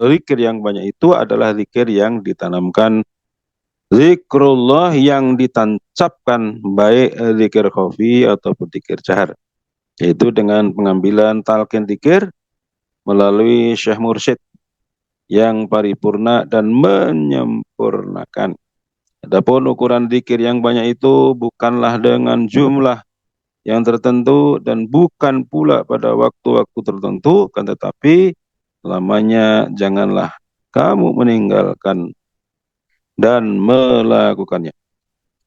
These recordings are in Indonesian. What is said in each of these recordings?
zikir yang banyak itu adalah zikir yang ditanamkan, zikrullah yang ditancapkan, baik zikir khafi ataupun zikir jahar, yaitu dengan pengambilan talqin zikir melalui Syekh Mursyid yang paripurna dan menyempurnakan. Adapun ukuran zikir yang banyak itu bukanlah dengan jumlah yang tertentu dan bukan pula pada waktu-waktu tertentu, kan tetapi lamanya janganlah kamu meninggalkan dan melakukannya.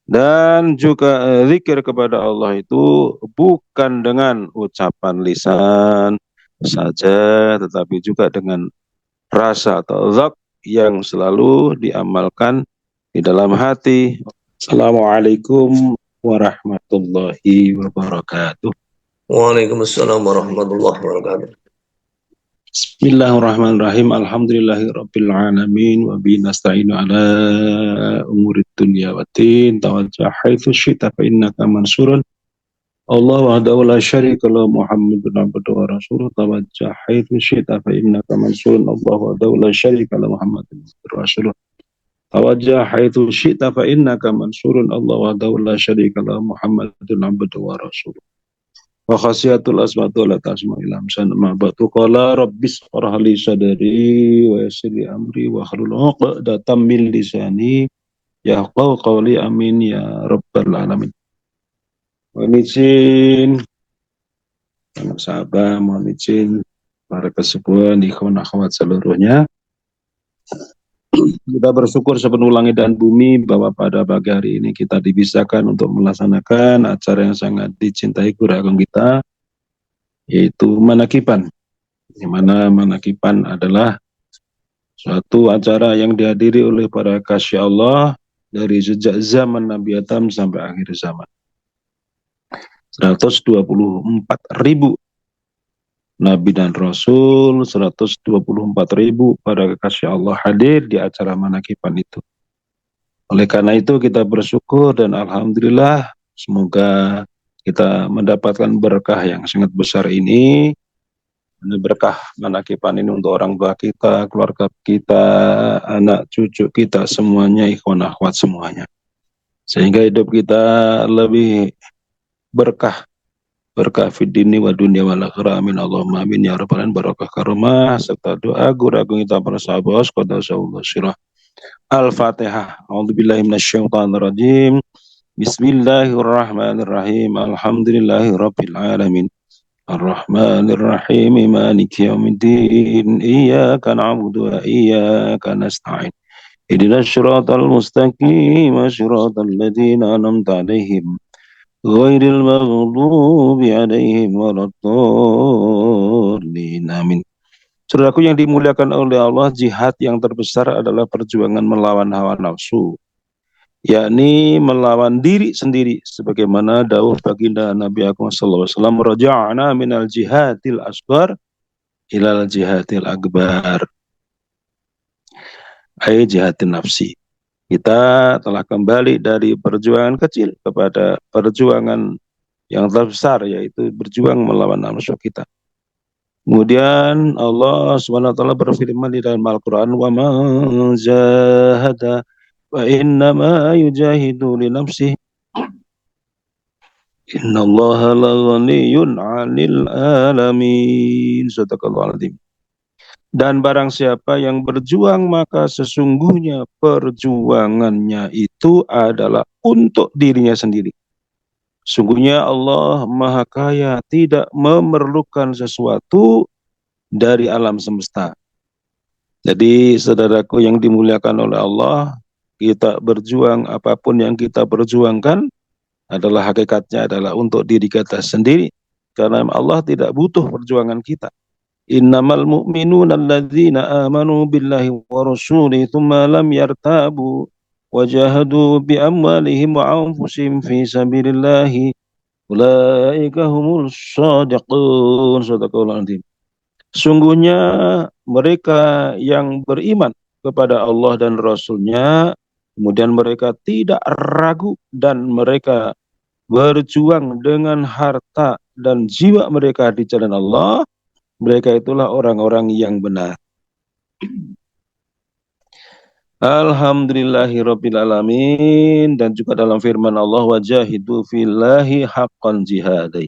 Dan juga zikir kepada Allah itu bukan dengan ucapan lisan saja, tetapi juga dengan rasa atau zak yang selalu diamalkan di dalam hati. Assalamualaikum warahmatullahi wabarakatuh. Waalaikumsalam warahmatullahi wabarakatuh. Bismillahirrahmanirrahim. Alhamdulillahirabbil alamin wa bihi nasta'inu ala umurid dunya waddin. Tawajjah haitsu syi'ta fa innaka mansurun. Allah wahdahu la syarika lahu Muhammadun abduhu wa rasuluh. Tawajjah haitsu syi'ta fa innaka mansurun. Allah wahdahu la syarika lahu Muhammadun abduhu wa rasuluh. Tawajjah haitsu syi'ta fa innaka mansurun. Allah wahdahu la syarika lahu Muhammadun abduhu wa rasuluh. Wa khasiyatul asmatu la tasma ilam sana ma batu qala rabbis qarhali sadari wa yassir amri wa hlul 'uqdatam min lisani yafqahu qawli amin ya rabbal alamin. Mohon izin anak sahabat, mohon izin para kesepuhan, ikhwan akhwat seluruhnya. Kita bersyukur sepenuh langit dan bumi bahwa pada pagi hari ini kita dibisahkan untuk melaksanakan acara yang sangat dicintai guru agung kita, yaitu manakiban. Di mana manakiban adalah suatu acara yang dihadiri oleh para kasih Allah dari sejak zaman Nabi Adam sampai akhir zaman. 124.000 Nabi dan Rasul, 124.000 para kekasih Allah hadir di acara manakiban itu. Oleh karena itu kita bersyukur dan alhamdulillah semoga kita mendapatkan berkah yang sangat besar ini. Berkah manakiban ini untuk orang tua kita, keluarga kita, anak cucu kita, semuanya ikhwan akhwat semuanya. Sehingga hidup kita lebih berkah fid dini wa dunya wal akhirah, amin Allahumma amin ya rabbal alamin. Barakah karomah serta doa guru agung kita para sahabat qaddasallahu sirah. Al-Fatihah. A'udzubillahi minasyaitonir rajim. Bismillahirrahmanirrahim. Alhamdulillahirabbil alamin. Ar-Rahmanir Rahim. Maliki yaumiddin. Iyyaka na'budu wa iyyaka nasta'in. Ihdinas siratal mustaqim, siratal ladzina an'amta 'alaihim ghairil maghdubi 'alaihim waladdallin. Amin. Saudaraku yang dimuliakan oleh Allah, jihad yang terbesar adalah perjuangan melawan hawa nafsu, yakni melawan diri sendiri, sebagaimana dawuh baginda Nabi Muhammad SAW, raja'na minal jihadil asghar ilal jihadil akbar, ai jihadin nafsi. Kita telah kembali dari perjuangan kecil kepada perjuangan yang terbesar, yaitu berjuang melawan nafsu kita. Kemudian Allah SWT berfirman di dalam Al-Quran, wa man jahada wa innama yujahidu li nafsih innallaha laghaniyun 'anil alamin. Sadaqallahul azim. Dan barang siapa yang berjuang, maka sesungguhnya perjuangannya itu adalah untuk dirinya sendiri. Sungguhnya Allah Maha Kaya, tidak memerlukan sesuatu dari alam semesta. Jadi saudaraku yang dimuliakan oleh Allah, kita berjuang, apapun yang kita perjuangkan adalah hakikatnya adalah untuk diri kita sendiri. Karena Allah tidak butuh perjuangan kita. Innamal mu'minuna alladzina amanu billahi wa rasulihi thumma lam yartabu wajahadu bi amwalihim wa anfusihim fi sabilillahi ulaika humul shadiqun. Sadaqallahul azim. Sungguhnya mereka yang beriman kepada Allah dan Rasul-Nya, kemudian mereka tidak ragu dan mereka berjuang dengan harta dan jiwa mereka di jalan Allah, mereka itulah orang-orang yang benar. Alhamdulillahirabbil alamin, dan juga dalam firman Allah, wajahidu fillahi haqqan jihadai,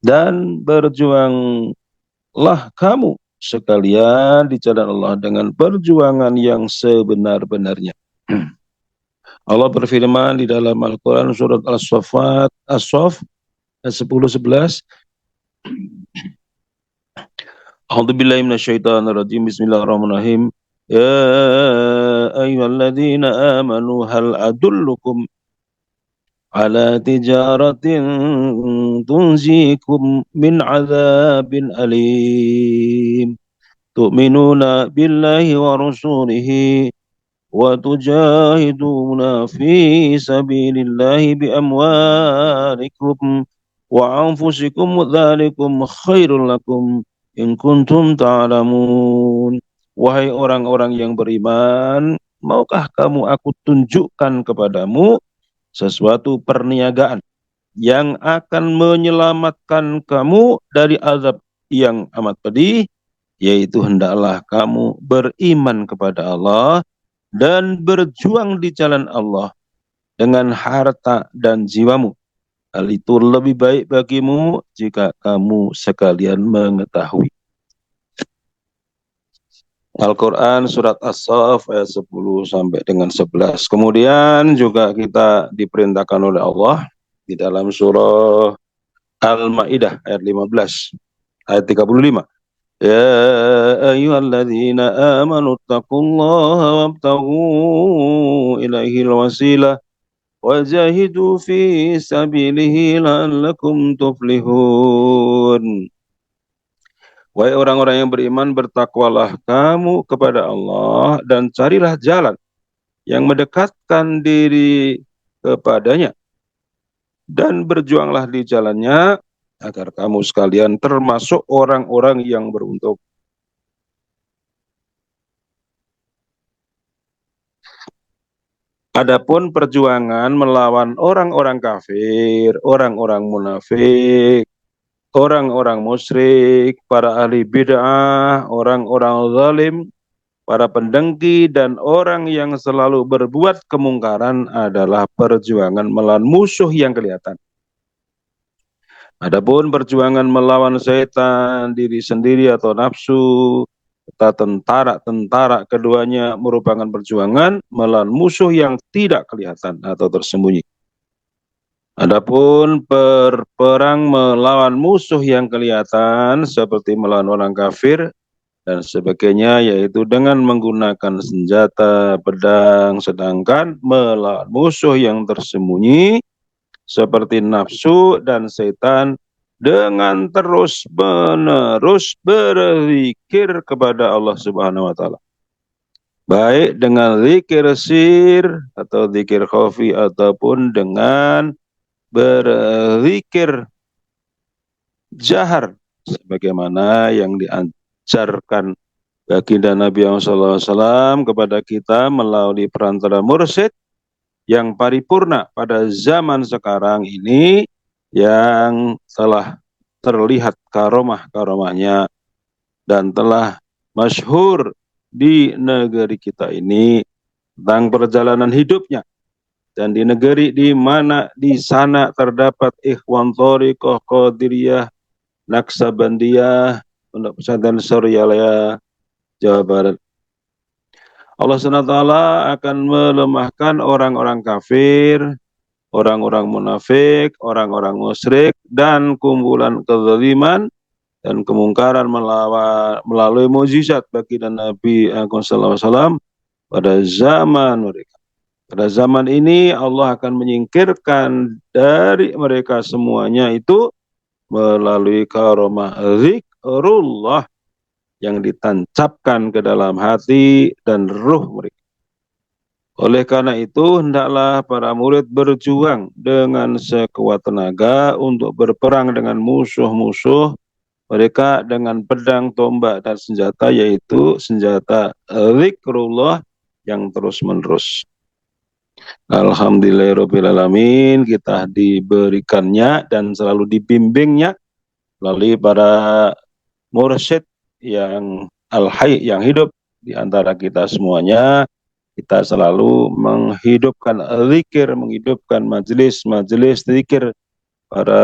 dan berjuanglah kamu sekalian di jalan Allah dengan perjuangan yang sebenar-benarnya. Allah berfirman di dalam Al-Quran surat As-Saffat, As-Saff 10-11. A'udzubillahi minasyaitonirrajim. Bismillahirrahmanirrahim. Ya ayyuhalladzina amanu hal adullukum ala tijaratin tunjikum min adzabin alim. Tu'minuna billahi wa rasulihi wa tujahiduna fi sabilillahi bi amwalikum wa anfusikum dzalikum khairul lakum in kuntum ta'lamun. Wahai orang-orang yang beriman, maukah kamu aku tunjukkan kepadamu sesuatu perniagaan yang akan menyelamatkan kamu dari azab yang amat pedih, yaitu hendaklah kamu beriman kepada Allah dan berjuang di jalan Allah dengan harta dan jiwamu. Hal itu lebih baik bagimu jika kamu sekalian mengetahui. Al-Quran surat As-Saff ayat 10 sampai dengan 11. Kemudian juga kita diperintahkan oleh Allah di dalam surah Al-Maidah ayat 15, ayat 35. Ya ayyuhalladzina amanu taqullaha wabtaghu ilaihil wasilah wajahidu fi sabilihi la'allakum tuflihun. Wahai orang-orang yang beriman, bertakwalah kamu kepada Allah dan carilah jalan yang mendekatkan diri kepadanya, dan berjuanglah di jalannya agar kamu sekalian termasuk orang-orang yang beruntung. Adapun perjuangan melawan orang-orang kafir, orang-orang munafik, orang-orang musyrik, para ahli bid'ah, orang-orang zalim, para pendengki, dan orang yang selalu berbuat kemungkaran adalah perjuangan melawan musuh yang kelihatan. Adapun perjuangan melawan setan, diri sendiri atau nafsu, serta tentara keduanya merupakan perjuangan melawan musuh yang tidak kelihatan atau tersembunyi. Adapun perang melawan musuh yang kelihatan seperti melawan orang kafir dan sebagainya, yaitu dengan menggunakan senjata, pedang, sedangkan melawan musuh yang tersembunyi seperti nafsu dan setan dengan terus-menerus berzikir kepada Allah Subhanahu wa taala. Baik dengan zikir sir atau zikir khafi ataupun dengan berzikir jahar sebagaimana yang diajarkan baginda Nabi Muhammad SAW kepada kita melalui perantara mursyid yang paripurna pada zaman sekarang ini, yang telah terlihat karomah-karomahnya dan telah masyhur di negeri kita ini tentang perjalanan hidupnya. Dan di negeri di mana di sana terdapat Ikhwan Thoriqah Qadiriyah Naksabandiyah Pondok Pesantren Suryalaya, Jawa Barat. Allah SWT akan melemahkan orang-orang kafir, orang-orang munafik, orang-orang musyrik, dan kumpulan kezaliman dan kemungkaran melalui mukjizat baginda Nabi SAW pada zaman mereka. Pada zaman ini Allah akan menyingkirkan dari mereka semuanya itu melalui karomah zikrullah yang ditancapkan ke dalam hati dan ruh mereka. Oleh karena itu, hendaklah para murid berjuang dengan sekuat tenaga untuk berperang dengan musuh-musuh mereka dengan pedang, tombak, dan senjata, yaitu senjata zikrullah yang terus-menerus. Alhamdulillahirrahmanirrahim, kita diberikannya dan selalu dibimbingnya melalui para mursyid yang Al-Hayy yang hidup di antara kita semuanya. Kita selalu menghidupkan zikir, menghidupkan majelis-majelis zikir para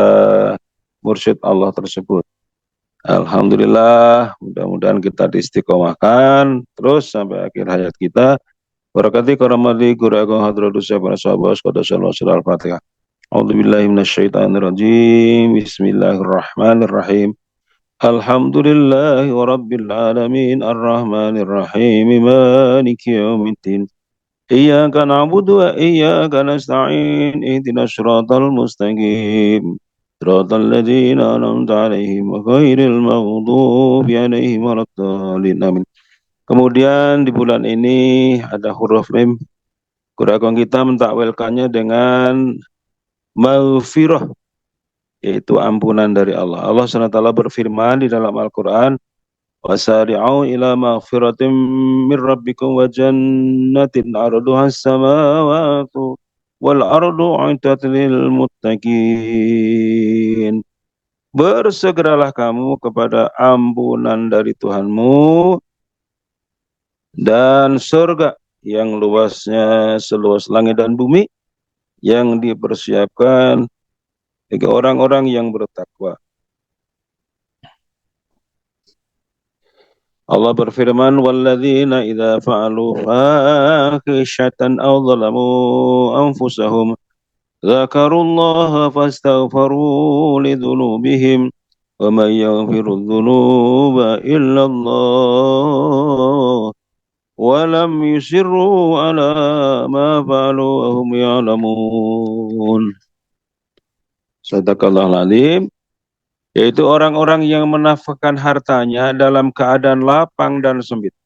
mursyid Allah tersebut. Alhamdulillah, mudah-mudahan kita diistiqomahkan terus sampai akhir hayat kita. Barakati karamati kurakum hadratus para sahabat qadasallahu al-Fatihah. A'udzubillahi minasyaitonirrajim. Bismillahirrahmanirrahim. Alhamdulillahi rabbil alamin arrahmanir rahim maliki yaumiddin. Iyyaka na'budu wa iyyaka nasta'in ihdinas siratal mustaqim. Siratal ladzina an'amta 'alaihim ghairil maghdubi 'alaihim waladdallin. Amin. Kemudian di bulan ini ada huruf mim. Kuragon kita mentakwilkannya dengan maghfirah, yaitu ampunan dari Allah. Allah SWT berfirman di dalam Al-Quran, wasari'u ila maghfiratim min rabbikum wa jannatin arduha as-samawati wal ardu 'iddat lil muttaqin. Bersegeralah kamu kepada ampunan dari Tuhanmu dan surga yang luasnya seluas langit dan bumi yang dipersiapkan bagi orang-orang yang bertakwa. Allah berfirman, walladzina idza fa'alu fahishatan aw zalamu anfusahum dzakarullaha fastaghfaru lidzunubihim wa may yaghfiru dzunuba illa Allah wa lam yusirru ala ma fa'alu wa hum ya'lamun. Sadaqallahul azim. Yaitu orang-orang yang menafkahkan hartanya dalam keadaan lapang dan sempit.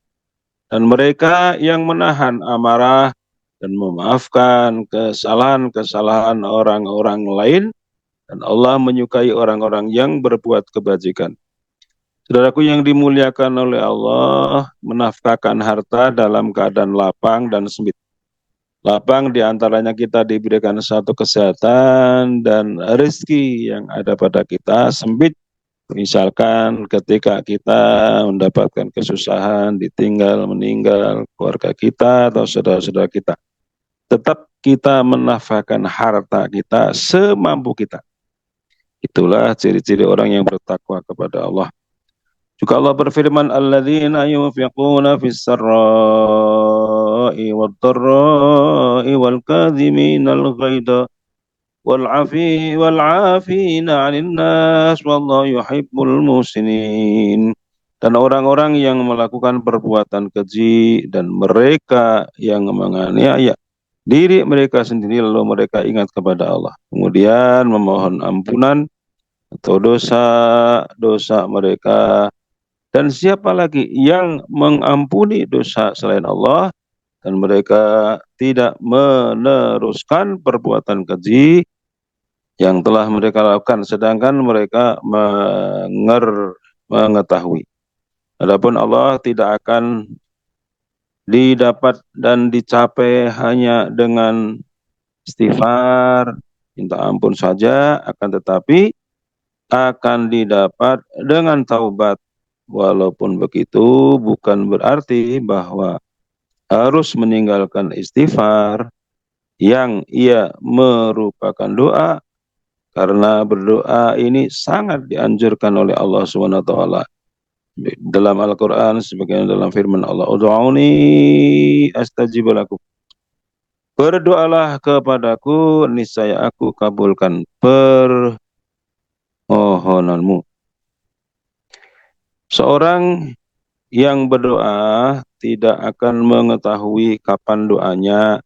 Dan mereka yang menahan amarah dan memaafkan kesalahan-kesalahan orang-orang lain. Dan Allah menyukai orang-orang yang berbuat kebajikan. Saudaraku yang dimuliakan oleh Allah, menafkahkan harta dalam keadaan lapang dan sempit. Lapang diantaranya kita diberikan satu kesehatan dan rezeki yang ada pada kita. Sempit misalkan ketika kita mendapatkan kesusahan, ditinggal, meninggal keluarga kita atau saudara-saudara kita. Tetap kita menafkahkan harta kita semampu kita. Itulah ciri-ciri orang yang bertakwa kepada Allah. Juga Allah berfirman, alladzina yunfiquna fis sarra'i wad dharra'i wal kadhiminal ghaidha wal 'afina 'anil nas wallahu yuhibbul muhsinin. Dan orang-orang yang melakukan perbuatan keji dan mereka yang menganiaya diri mereka sendiri lalu mereka ingat kepada Allah. Kemudian memohon ampunan atau dosa-dosa mereka. Dan siapa lagi yang mengampuni dosa selain Allah dan mereka tidak meneruskan perbuatan keji yang telah mereka lakukan sedangkan mereka mengetahui. Adapun Allah tidak akan didapat dan dicapai hanya dengan istighfar, minta ampun saja, akan tetapi akan didapat dengan taubat. Walaupun begitu, bukan berarti bahwa harus meninggalkan istighfar yang ia merupakan doa, karena berdoa ini sangat dianjurkan oleh Allah SWT. Dalam Al-Quran, sebagaimana dalam firman Allah, ud'uni astajib lakum. Berdoalah kepadaku, niscaya aku kabulkan permohonanmu. Seorang yang berdoa tidak akan mengetahui kapan doanya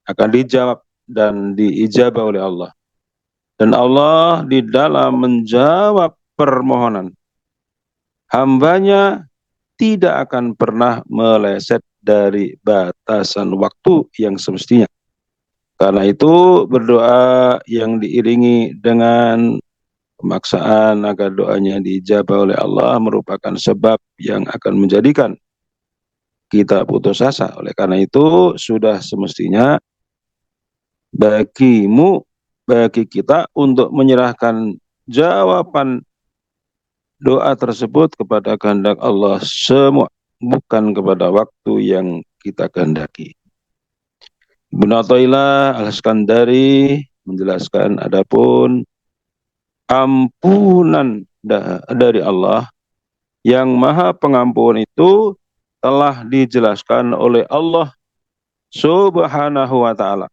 akan dijawab dan diijabah oleh Allah. Dan Allah di dalam menjawab permohonan hambanya tidak akan pernah meleset dari batasan waktu yang semestinya. Karena itu berdoa yang diiringi dengan pemaksaan agar doanya diijabah oleh Allah merupakan sebab yang akan menjadikan kita putus asa. Oleh karena itu sudah semestinya bagi kita untuk menyerahkan jawaban doa tersebut kepada kehendak Allah semua. bukan kepada waktu yang kita kehendaki. Ibnu Athaillah Al-Iskandari menjelaskan adapun ampunan dari Allah yang Maha Pengampun itu telah dijelaskan oleh Allah Subhanahu wa taala.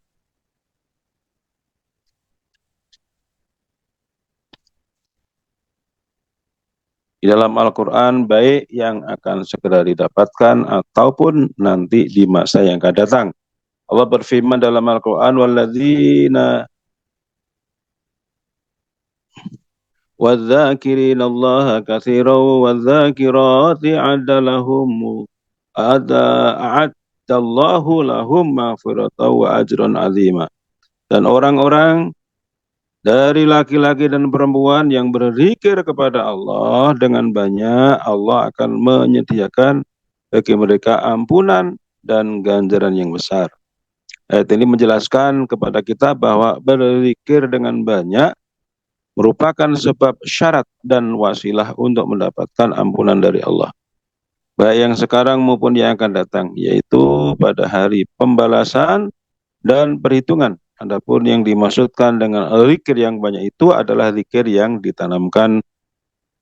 Di dalam Al-Qur'an, baik yang akan segera didapatkan ataupun nanti di masa yang akan datang. Allah berfirman dalam Al-Qur'an, walladzina والذاكرين الله كثيرا والذاكرات أعد الله لهم مغفرة وأجرا عظيما. Dan orang-orang dari laki-laki dan perempuan yang berzikir kepada Allah dengan banyak, Allah akan menyediakan bagi mereka ampunan dan ganjaran yang besar. Ayat ini menjelaskan kepada kita bahwa berzikir dengan banyak merupakan sebab syarat dan wasilah untuk mendapatkan ampunan dari Allah, baik yang sekarang maupun yang akan datang, yaitu pada hari pembalasan dan perhitungan. Adapun yang dimaksudkan dengan zikir yang banyak itu adalah zikir yang ditanamkan,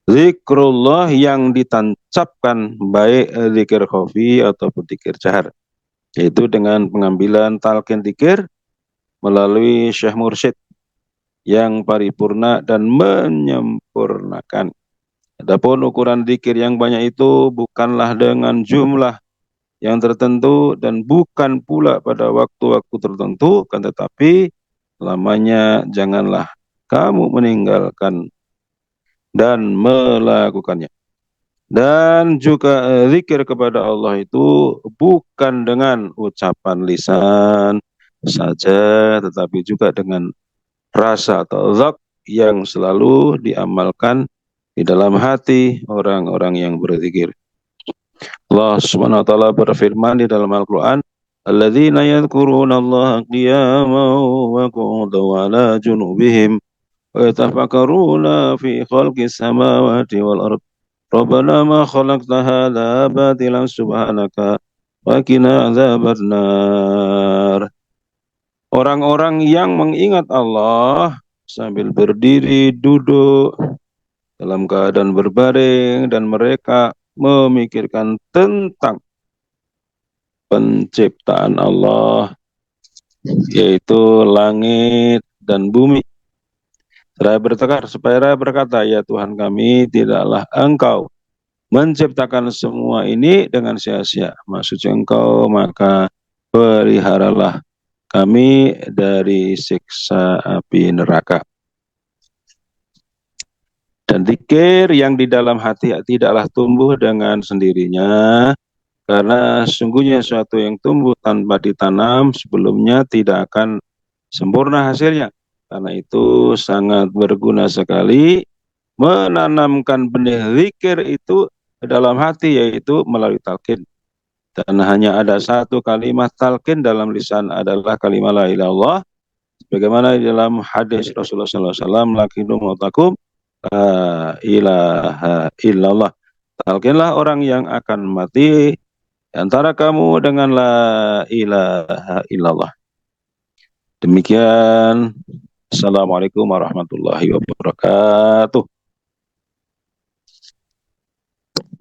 zikrullah yang ditancapkan, baik zikir khafi ataupun zikir jahar, yaitu dengan pengambilan talqin zikir melalui Syekh Mursyid yang paripurna dan menyempurnakan. Adapun ukuran zikir yang banyak itu bukanlah dengan jumlah yang tertentu dan bukan pula pada waktu-waktu tertentu, kan tetapi lamanya janganlah kamu meninggalkan dan melakukannya. Dan juga zikir kepada Allah itu bukan dengan ucapan lisan saja, tetapi juga dengan rasa atau zak yang selalu diamalkan di dalam hati orang-orang yang berzikir. Allah Subhanahu wa taala berfirman di dalam Al-Qur'an, "Alladzina yadhkuruna Allah qiyaman wa qu'udan wa 'ala junubihim wa yatafakkaruna fi khalqis samawati wal ard. Rabbana ma khalaqta hadza batilan subhanaka wa qina adzabannar." Orang-orang yang mengingat Allah sambil berdiri, duduk, dalam keadaan berbaring, dan mereka memikirkan tentang penciptaan Allah, yaitu langit dan bumi. Supaya berkata, ya Tuhan kami, tidaklah Engkau menciptakan semua ini dengan sia-sia. Maksudnya Engkau, maka peliharalah kami dari siksa api neraka. Dan zikir yang di dalam hati tidaklah tumbuh dengan sendirinya, karena sungguhnya suatu yang tumbuh tanpa ditanam sebelumnya tidak akan sempurna hasilnya. Karena itu sangat berguna sekali menanamkan benih zikir itu ke dalam hati, yaitu melalui talqin. Dan hanya ada satu kalimat talqin dalam lisan adalah kalimat la ilaha illallah, sebagaimana di dalam hadis Rasulullah SAW, lakinu mautakum la ilaha illallah. Talqinlah orang yang akan mati antara kamu dengan la ilaha illallah. Demikian. Assalamualaikum warahmatullahi wabarakatuh.